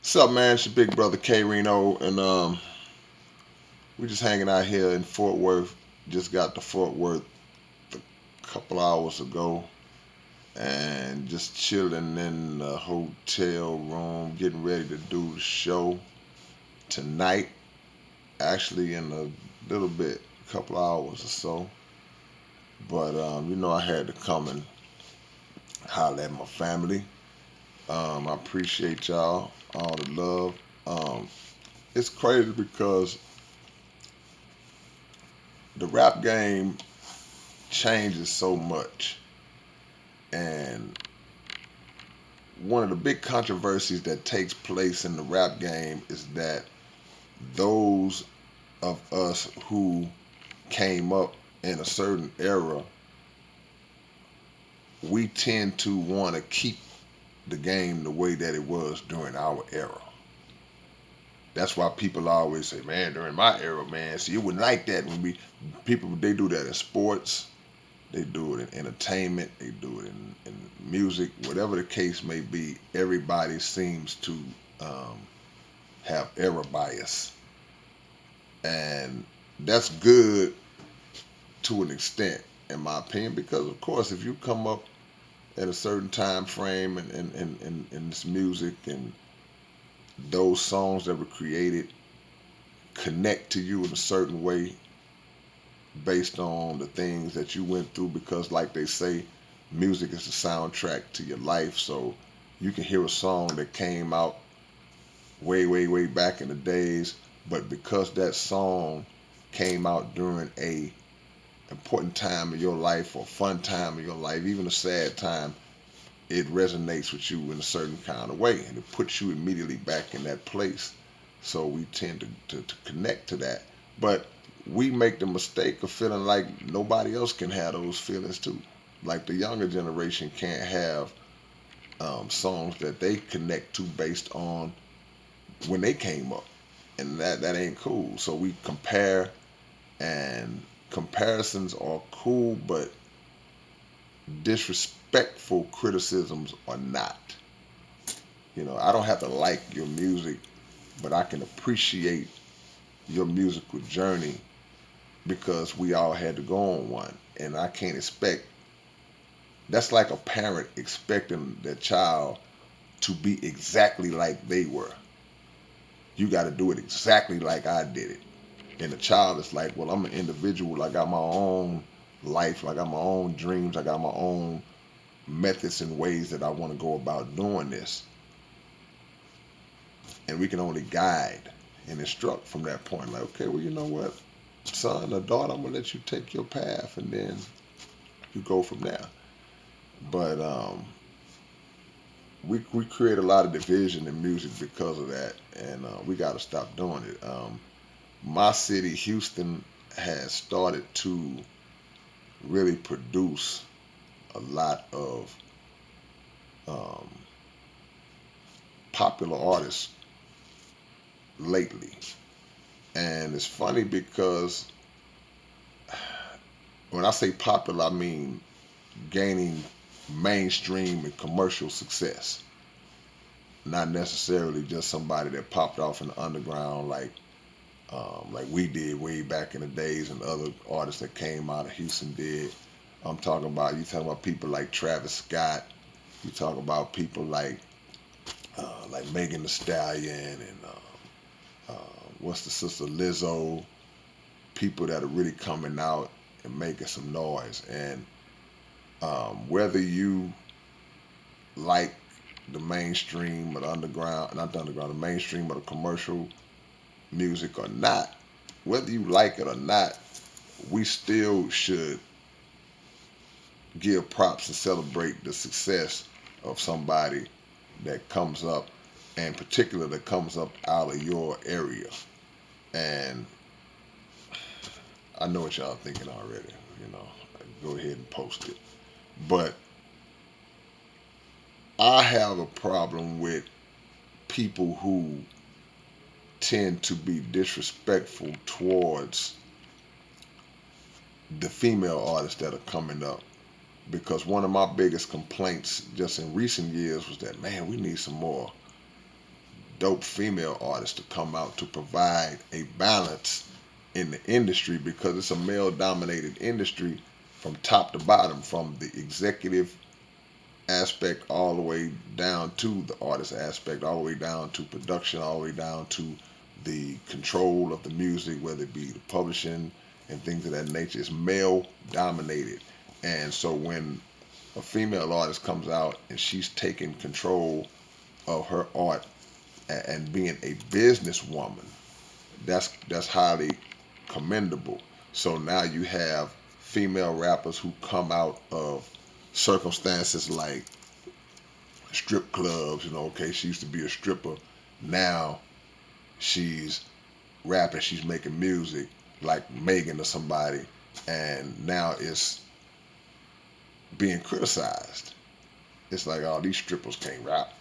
What's up, man? It's your big brother K-Rino, and we just hanging out here in Fort Worth. Just got to Fort Worth a couple hours ago, and just chilling in the hotel room, getting ready to do the show tonight. Actually, in a little bit, a couple hours or so. But I had to come and holler at my family. I appreciate y'all, all the love. Um, it's crazy because the rap game changes so much. And one of the big controversies that takes place in the rap game is that those of us who came up in a certain era, we tend to want to keep the game the way that it was during our era. That's why people always say, man, during my era, man, see, you wouldn't like that when people, they do that in sports. They do it in entertainment. They do it in music. Whatever the case may be, everybody seems to um, have error bias, and that's good to an extent, in my opinion, because of course, if you come up at a certain time frame and this music and those songs that were created connect to you in a certain way based on the things that you went through, because like they say, music is the soundtrack to your life. So you can hear a song that came out way back in the days, but because that song came out during a important time of your life or fun time of your life, even a sad time, it resonates with you in a certain kind of way, and it puts you immediately back in that place. So we tend to connect to that, but we make the mistake of feeling like nobody else can have those feelings too. Like the younger generation can't have songs that they connect to based on when they came up, and that ain't cool. So we compare, and comparisons are cool, but disrespectful criticisms are not. I don't have to like your music, but I can appreciate your musical journey because we all had to go on one. And I can't expect, that's like a parent expecting their child to be exactly like they were. You got to do it exactly like I did it. And the child is like, well, I'm an individual. I got my own life. I got my own dreams. I got my own methods and ways that I want to go about doing this. And we can only guide and instruct from that point. Like, okay, well, you know what, son or daughter, I'm gonna let you take your path, and then you go from there. But we create a lot of division in music because of that, and we got to stop doing it. My city, Houston, has started to really produce a lot of um, popular artists lately, and it's funny because when I say popular, I mean gaining mainstream and commercial success, not necessarily just somebody that popped off in the underground like we did way back in the days, and other artists that came out of Houston did. You talking about people like Travis Scott. You talk about people like Megan Thee Stallion and what's the sister Lizzo. People that are really coming out and making some noise, and whether you like the mainstream or the underground, not the underground, the mainstream or the commercial music or not, whether you like it or not, we still should give props and celebrate the success of somebody that comes up, and particularly that comes up out of your area. And I know what y'all thinking already. You know, go ahead and post it. But I have a problem with people who tend to be disrespectful towards the female artists that are coming up. Because one of my biggest complaints just in recent years was that, man, we need some more dope female artists to come out to provide a balance in the industry, because it's a male dominated industry from top to bottom, from the executive aspect all the way down to the artist aspect, all the way down to production, all the way down to the control of the music, whether it be the publishing and things of that nature. It's male dominated. And so when a female artist comes out and she's taking control of her art and being a businesswoman, that's highly commendable. So now you have female rappers who come out of circumstances like strip clubs. Okay, she used to be a stripper. Now she's rapping, she's making music like Megan or somebody, and now it's being criticized. It's like, oh, these strippers can't rap.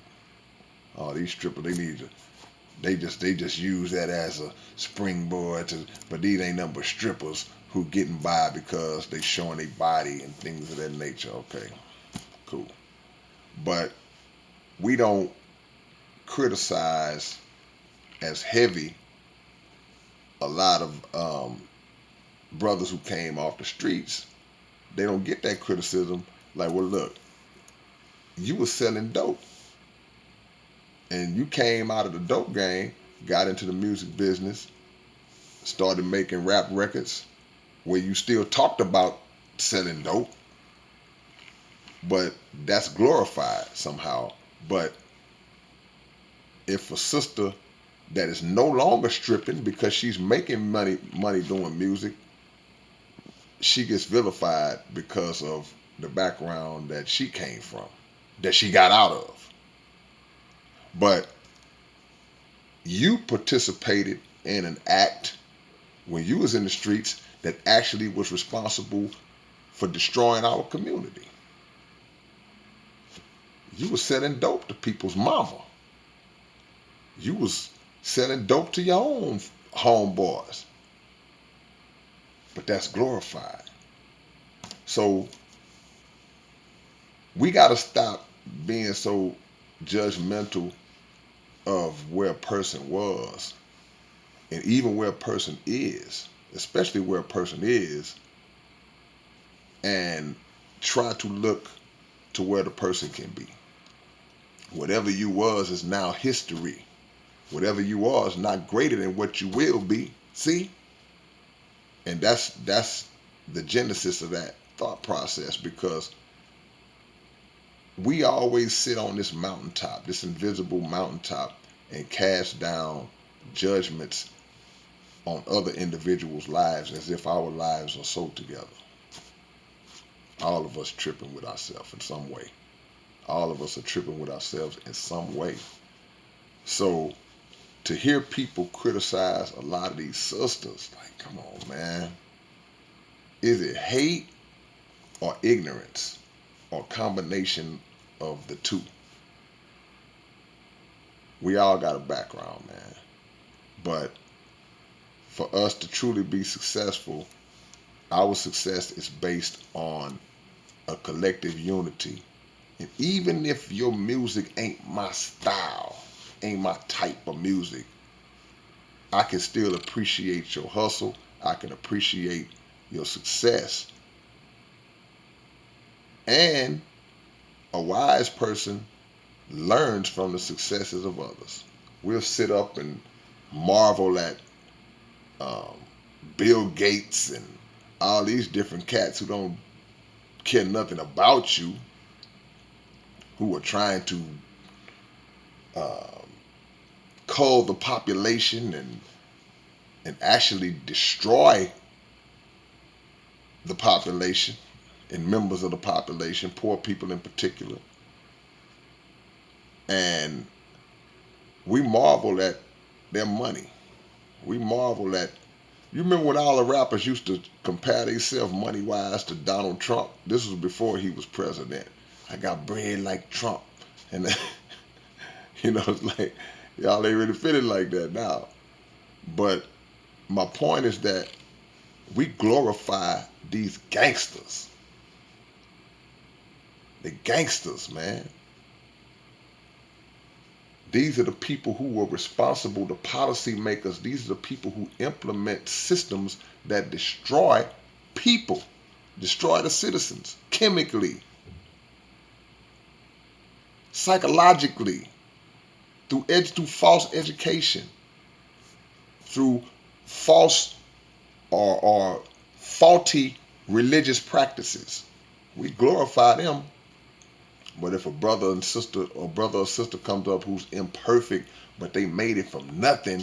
Oh, these strippers, they just use that as a springboard to, but these ain't nothing but strippers who getting by because they showing their body and things of that nature. Okay, cool. But we don't criticize as heavy a lot of brothers who came off the streets. They don't get that criticism. Like, well, look, you were selling dope, and you came out of the dope game, got into the music business, started making rap records where you still talked about selling dope, but that's glorified somehow. But if a sister that is no longer stripping because she's making money doing music, she gets vilified because of the background that she came from, that she got out of. But you participated in an act when you was in the streets that actually was responsible for destroying our community. You was selling dope to people's mama. You was selling dope to your own homeboys. But that's glorified. So we got to stop being so judgmental of where a person was, and even where a person is, especially where a person is, and try to look to where the person can be. Whatever you was is now history. Whatever you are is not greater than what you will be. See? And that's the genesis of that thought process, because we always sit on this mountaintop, this invisible mountaintop, and cast down judgments on other individuals' lives as if our lives are so together. All of us tripping with ourselves in some way. All of us are tripping with ourselves in some way. So to hear people criticize a lot of these sisters, like, come on, man. Is it hate or ignorance or combination of the two? We all got a background, man. But for us to truly be successful, our success is based on a collective unity. And even if your music ain't my style, ain't my type of music, I can still appreciate your hustle. I can appreciate your success. And a wise person learns from the successes of others. We'll sit up and marvel at um, Bill Gates and all these different cats who don't care nothing about you, who are trying to um, cull the population and actually destroy the population and members of the population, poor people in particular. And we marvel at their money. We marvel at, you remember when all the rappers used to compare themselves money-wise to Donald Trump? This was before he was president. I got bread like Trump. And, it's like, y'all ain't really feeling like that now. But my point is that we glorify these gangsters. The gangsters, man. These are the people who were responsible, the policymakers. These are the people who implement systems that destroy people, destroy the citizens chemically, psychologically, through false education, through false or faulty religious practices. We glorify them, but if a brother and sister or brother or sister comes up who's imperfect, but they made it from nothing,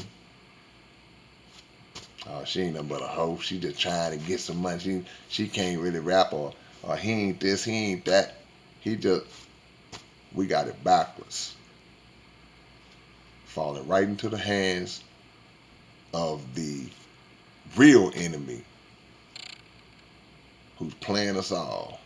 oh, she ain't nothing but a hoe. She just trying to get some money. She can't really rap, or he ain't this, he ain't that. He just, we got it backwards. Falling right into the hands of the real enemy who's playing us all.